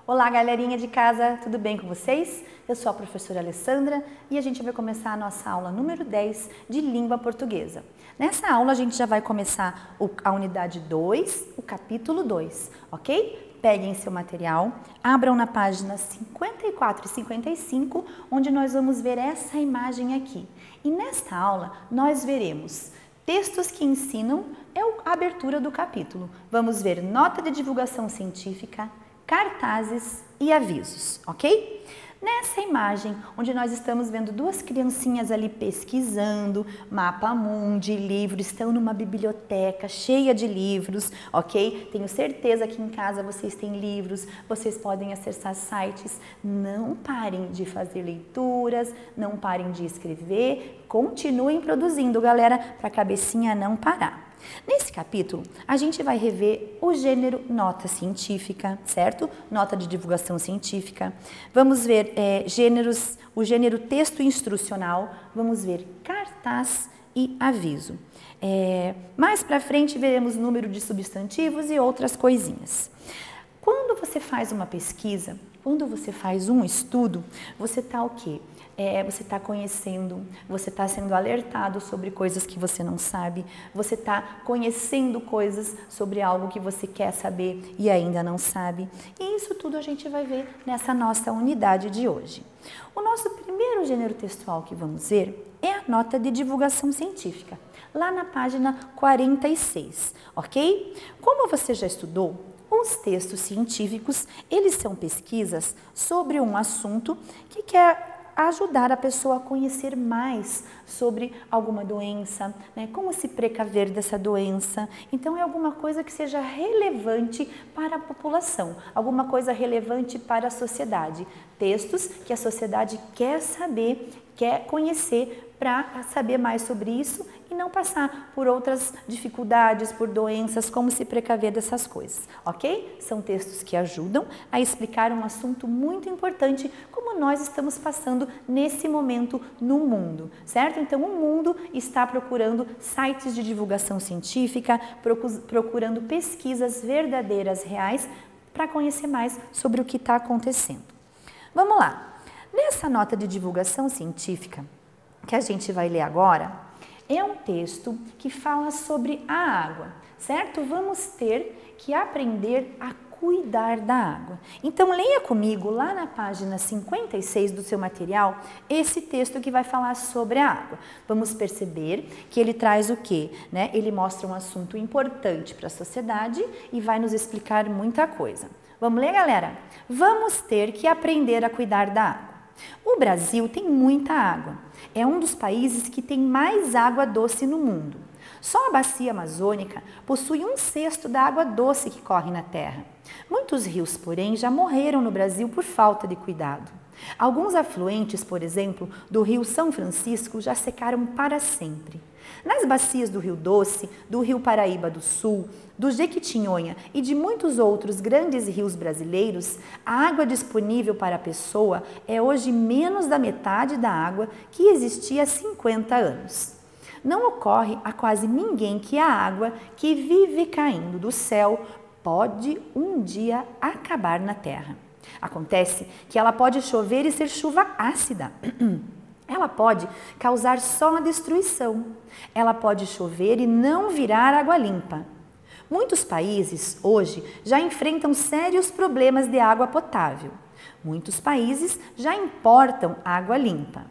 Olá, galerinha de casa, tudo bem com vocês? Eu sou a professora Alessandra e a gente vai começar a nossa aula número 10 de língua portuguesa. Nessa aula a gente já vai começar a unidade 2, o capítulo 2, ok? Peguem seu material, abram na página 54 e 55, onde nós vamos ver essa imagem aqui. E nesta aula nós veremos textos que ensinam, a abertura do capítulo. Vamos ver nota de divulgação científica, cartazes e avisos, ok? Nessa imagem, onde nós estamos vendo duas criancinhas ali pesquisando, mapa mundi, livros, estão numa biblioteca cheia de livros, ok? Tenho certeza que em casa vocês têm livros, vocês podem acessar sites. Não parem de fazer leituras, não parem de escrever, continuem produzindo, galera, para a cabecinha não parar. Nesse capítulo, a gente vai rever o gênero nota científica, certo? Nota de divulgação científica. Vamos ver o gênero texto instrucional, vamos ver cartaz e aviso. Mais para frente veremos número de substantivos e outras coisinhas. Quando você faz uma pesquisa, quando você faz um estudo, você está o quê? Você está conhecendo, você está sendo alertado sobre coisas que você não sabe, você está conhecendo coisas sobre algo que você quer saber e ainda não sabe. E isso tudo a gente vai ver nessa nossa unidade de hoje. O nosso primeiro gênero textual que vamos ver é a nota de divulgação científica, lá na página 46, ok? Como você já estudou, os textos científicos, eles são pesquisas sobre um assunto que quer ajudar a pessoa a conhecer mais sobre alguma doença, né? Como se precaver dessa doença. Então, é alguma coisa que seja relevante para a população, alguma coisa relevante para a sociedade. Textos que a sociedade quer saber, quer conhecer para saber mais sobre isso e não passar por outras dificuldades, por doenças, como se precaver dessas coisas, ok? São textos que ajudam a explicar um assunto muito importante, como nós estamos passando nesse momento no mundo, certo? Então, o mundo está procurando sites de divulgação científica, procurando pesquisas verdadeiras, reais, para conhecer mais sobre o que está acontecendo. Vamos lá! Nessa nota de divulgação científica, que a gente vai ler agora, é um texto que fala sobre a água, certo? Vamos ter que aprender a cuidar da água. Então, leia comigo lá na página 56 do seu material, esse texto que vai falar sobre a água. Vamos perceber que ele traz o quê? Né? Ele mostra um assunto importante para a sociedade e vai nos explicar muita coisa. Vamos ler, galera? Vamos ter que aprender a cuidar da água. O Brasil tem muita água. É um dos países que tem mais água doce no mundo. Só a bacia amazônica possui 1/6 da água doce que corre na terra. Muitos rios, porém, já morreram no Brasil por falta de cuidado. Alguns afluentes, por exemplo, do rio São Francisco já secaram para sempre. Nas bacias do Rio Doce, do Rio Paraíba do Sul, do Jequitinhonha e de muitos outros grandes rios brasileiros, a água disponível para a pessoa é hoje menos da metade da água que existia há 50 anos. Não ocorre a quase ninguém que a água que vive caindo do céu pode um dia acabar na terra. Acontece que ela pode chover e ser chuva ácida. Ela pode causar só a destruição. Ela pode chover e não virar água limpa. Muitos países hoje já enfrentam sérios problemas de água potável. Muitos países já importam água limpa.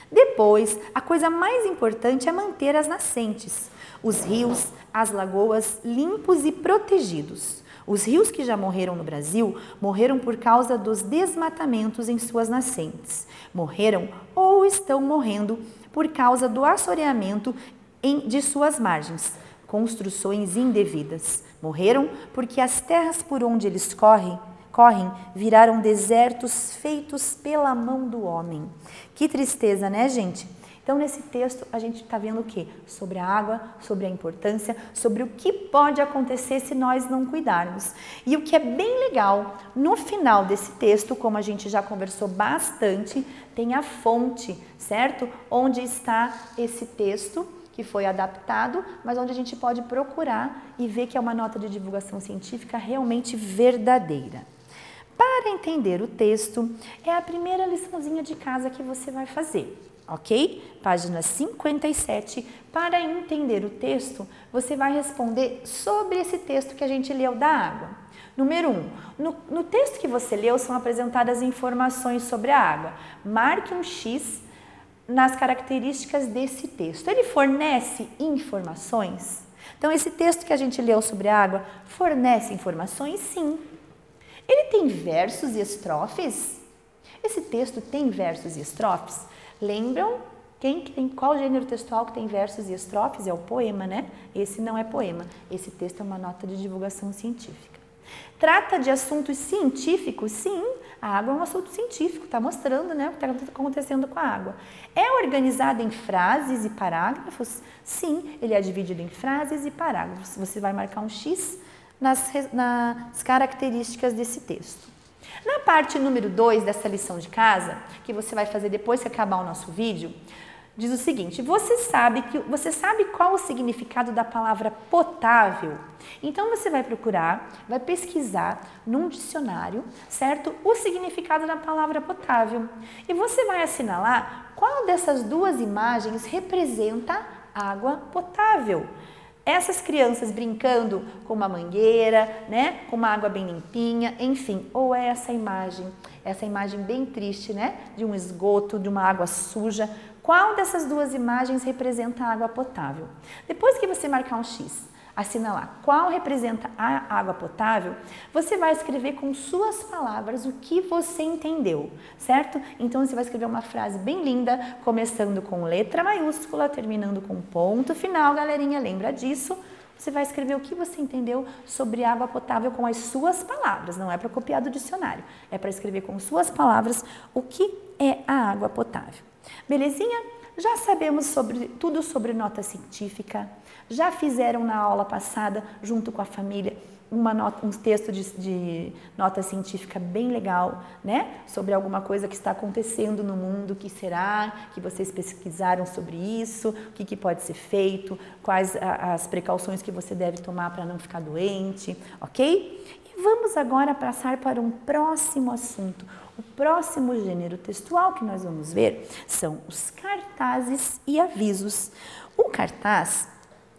Depois, a coisa mais importante é manter as nascentes, os rios, as lagoas limpos e protegidos. Os rios que já morreram no Brasil morreram por causa dos desmatamentos em suas nascentes. Morreram ou estão morrendo por causa do assoreamento de suas margens, construções indevidas. Morreram porque as terras por onde eles correm viraram desertos feitos pela mão do homem. Que tristeza, né, gente? Então, nesse texto, a gente está vendo o quê? Sobre a água, sobre a importância, sobre o que pode acontecer se nós não cuidarmos. E o que é bem legal, no final desse texto, como a gente já conversou bastante, tem a fonte, certo? Onde está esse texto que foi adaptado, mas onde a gente pode procurar e ver que é uma nota de divulgação científica realmente verdadeira. Para entender o texto, é a primeira liçãozinha de casa que você vai fazer, ok? Página 57. Para entender o texto, você vai responder sobre esse texto que a gente leu da água. Número 1. No texto que você leu, são apresentadas informações sobre a água. Marque um X nas características desse texto. Ele fornece informações? Então, esse texto que a gente leu sobre a água fornece informações? Sim. Ele tem versos e estrofes? Esse texto tem versos e estrofes? Lembram? Qual gênero textual que tem versos e estrofes? É o poema, né? Esse não é poema. Esse texto é uma nota de divulgação científica. Trata de assuntos científicos? Sim, a água é um assunto científico, está mostrando, né, o que está acontecendo com a água. É organizado em frases e parágrafos? Sim, ele é dividido em frases e parágrafos. Você vai marcar um X nas características desse texto. Na parte número 2 dessa lição de casa, que você vai fazer depois que acabar o nosso vídeo, diz o seguinte: você sabe qual o significado da palavra potável? Então você vai procurar, vai pesquisar num dicionário, certo? O significado da palavra potável. E você vai assinalar qual dessas duas imagens representa água potável. Essas crianças brincando com uma mangueira, né? Com uma água bem limpinha, enfim, ou é essa imagem bem triste, né? De um esgoto, de uma água suja. Qual dessas duas imagens representa a água potável? Depois que você marcar um X, assinalar qual representa a água potável, você vai escrever com suas palavras o que você entendeu, certo? Então você vai escrever uma frase bem linda, começando com letra maiúscula, terminando com ponto final, galerinha, lembra disso? Você vai escrever o que você entendeu sobre água potável com as suas palavras, não é para copiar do dicionário, é para escrever com suas palavras o que é a água potável. Belezinha? Já sabemos tudo sobre nota científica, já fizeram na aula passada, junto com a família, um texto de nota científica bem legal, né? Sobre alguma coisa que está acontecendo no mundo, o que será, que vocês pesquisaram sobre isso, o que pode ser feito, quais as precauções que você deve tomar para não ficar doente, ok? E vamos agora passar para um próximo assunto. O próximo gênero textual que nós vamos ver são os cartazes e avisos. O cartaz,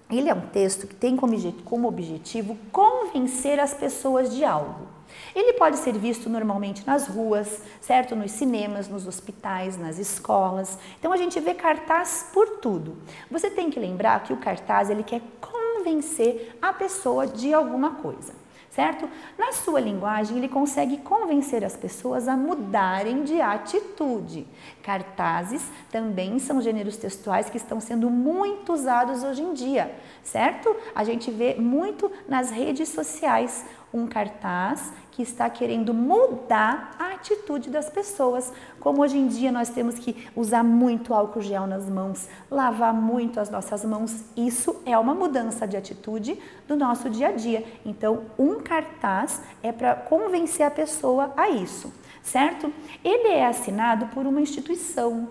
ele é um texto que tem como objetivo convencer as pessoas de algo. Ele pode ser visto normalmente nas ruas, certo? Nos cinemas, nos hospitais, nas escolas. Então a gente vê cartaz por tudo. Você tem que lembrar que o cartaz, ele quer convencer a pessoa de alguma coisa, certo? Na sua linguagem, ele consegue convencer as pessoas a mudarem de atitude. Cartazes também são gêneros textuais que estão sendo muito usados hoje em dia, certo? A gente vê muito nas redes sociais um cartaz que está querendo mudar a atitude das pessoas. Como hoje em dia nós temos que usar muito álcool gel nas mãos, lavar muito as nossas mãos, isso é uma mudança de atitude do nosso dia a dia. Então, um cartaz é para convencer a pessoa a isso, certo? Ele é assinado por uma instituição,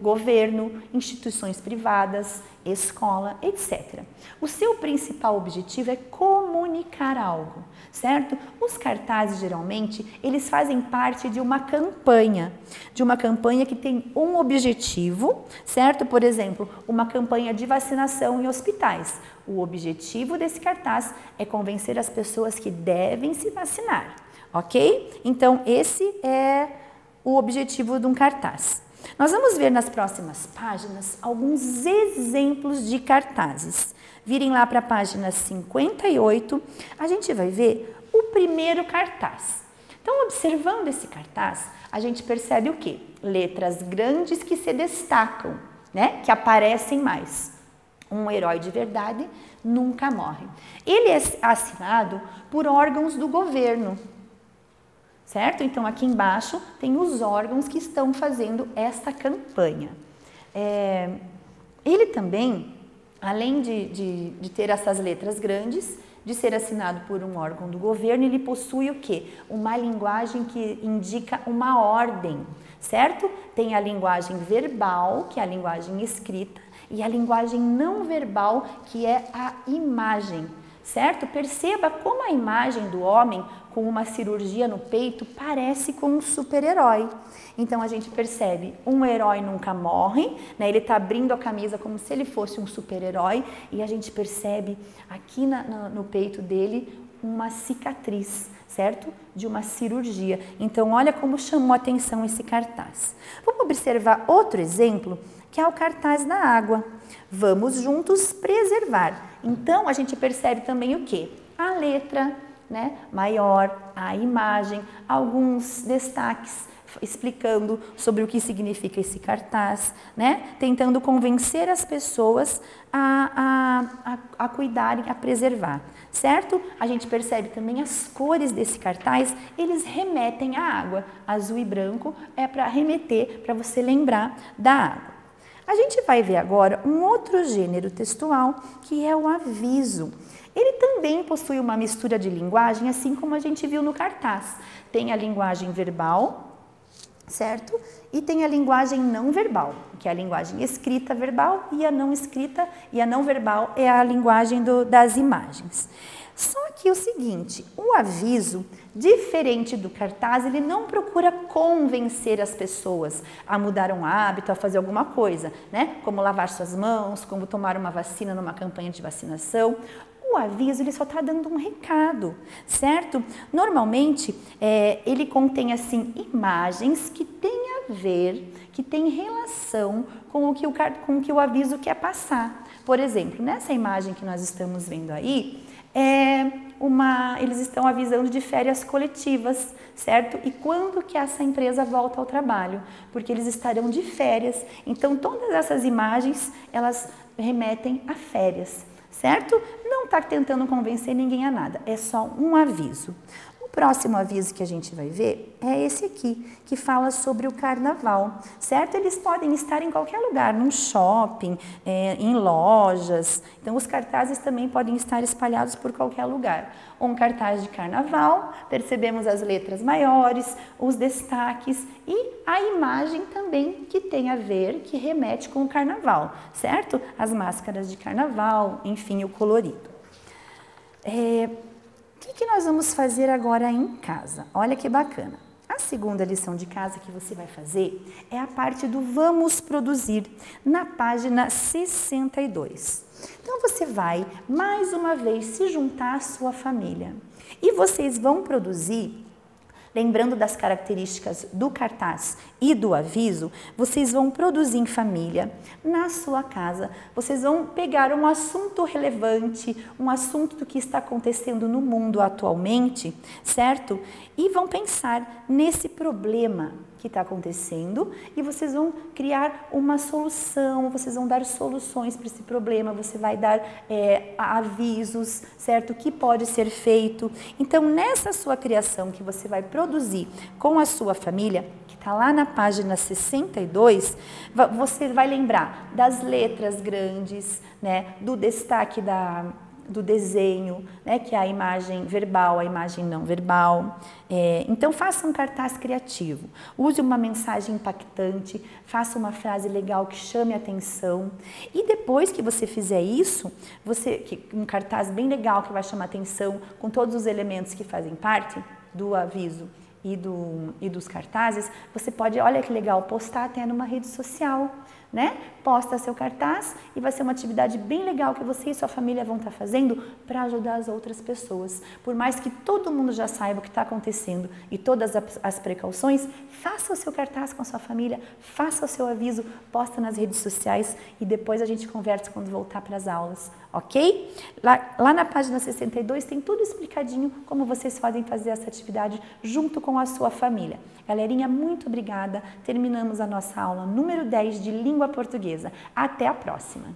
governo, instituições privadas, escola, etc. O seu principal objetivo é comunicar algo, certo? Os cartazes, geralmente, eles fazem parte de uma campanha que tem um objetivo, certo? Por exemplo, uma campanha de vacinação em hospitais. O objetivo desse cartaz é convencer as pessoas que devem se vacinar, ok? Então, esse é o objetivo de um cartaz. Nós vamos ver nas próximas páginas alguns exemplos de cartazes. Virem lá para a página 58, a gente vai ver o primeiro cartaz. Então, observando esse cartaz, a gente percebe o quê? Letras grandes que se destacam, né? Que aparecem mais. Um herói de verdade nunca morre. Ele é assinado por órgãos do governo, certo? Então, aqui embaixo tem os órgãos que estão fazendo esta campanha. Ele também, além de ter essas letras grandes, de ser assinado por um órgão do governo, ele possui o quê? Uma linguagem que indica uma ordem, certo? Tem a linguagem verbal, que é a linguagem escrita, e a linguagem não verbal, que é a imagem. certo? Perceba como a imagem do homem com uma cirurgia no peito parece com um super-herói. Então a gente percebe, um herói nunca morre, né? Ele está abrindo a camisa como se ele fosse um super-herói e a gente percebe aqui no peito dele uma cicatriz, certo? De uma cirurgia. Então olha como chamou a atenção esse cartaz. Vamos observar outro exemplo, que é o cartaz da água. Vamos juntos preservar. Então a gente percebe também o quê? A letra, né, maior, a imagem, alguns destaques explicando sobre o que significa esse cartaz, né, tentando convencer as pessoas a cuidarem, a preservar, certo? A gente percebe também as cores desse cartaz, eles remetem à água, azul e branco é para remeter, para você lembrar da água. A gente vai ver agora um outro gênero textual, que é o aviso. Ele também possui uma mistura de linguagem, assim como a gente viu no cartaz. Tem a linguagem verbal, certo? E tem a linguagem não verbal, que é a linguagem escrita verbal e a não escrita, e a não verbal é a linguagem das imagens. Só que o seguinte, o aviso, diferente do cartaz, ele não procura convencer as pessoas a mudar um hábito, a fazer alguma coisa, né? Como lavar suas mãos, como tomar uma vacina numa campanha de vacinação. O aviso, ele só está dando um recado, certo? Normalmente, ele contém, assim, imagens que têm a ver, que têm relação com o que o aviso quer passar. Por exemplo, nessa imagem que nós estamos vendo aí, eles estão avisando de férias coletivas, certo? E quando que essa empresa volta ao trabalho? Porque eles estarão de férias. Então, todas essas imagens, elas remetem a férias, certo? Não está tentando convencer ninguém a nada, é só um aviso. O próximo aviso que a gente vai ver é esse aqui, que fala sobre o carnaval, certo? Eles podem estar em qualquer lugar, num shopping, em lojas, então os cartazes também podem estar espalhados por qualquer lugar. Um cartaz de carnaval, percebemos as letras maiores, os destaques e a imagem também que tem a ver, que remete com o carnaval, certo? As máscaras de carnaval, enfim, o colorido. O que nós vamos fazer agora em casa? Olha que bacana. A segunda lição de casa que você vai fazer é a parte do vamos produzir, na página 62. Então você vai, mais uma vez, se juntar à sua família e vocês vão produzir. Lembrando das características do cartaz e do aviso, vocês vão produzir em família, na sua casa. Vocês vão pegar um assunto relevante, um assunto do que está acontecendo no mundo atualmente, certo? E vão pensar nesse problema que está acontecendo e vocês vão criar uma solução, vocês vão dar soluções para esse problema, você vai dar avisos, certo? O que pode ser feito. Então, nessa sua criação que você vai produzir com a sua família, que está lá na página 62, você vai lembrar das letras grandes, né? Do destaque do desenho, né, que é a imagem verbal, a imagem não verbal. Então, faça um cartaz criativo, use uma mensagem impactante, faça uma frase legal que chame a atenção. E depois que você fizer isso, um cartaz bem legal que vai chamar a atenção, com todos os elementos que fazem parte do aviso e dos cartazes, você pode, olha que legal, postar até numa rede social, né? Posta seu cartaz e vai ser uma atividade bem legal que você e sua família vão estar fazendo para ajudar as outras pessoas. Por mais que todo mundo já saiba o que está acontecendo e todas as precauções, faça o seu cartaz com a sua família, faça o seu aviso, posta nas redes sociais e depois a gente conversa quando voltar para as aulas, ok? Lá na página 62 tem tudo explicadinho como vocês podem fazer essa atividade junto com a sua família. Galerinha, muito obrigada. Terminamos a nossa aula número 10 de língua portuguesa. Até a próxima!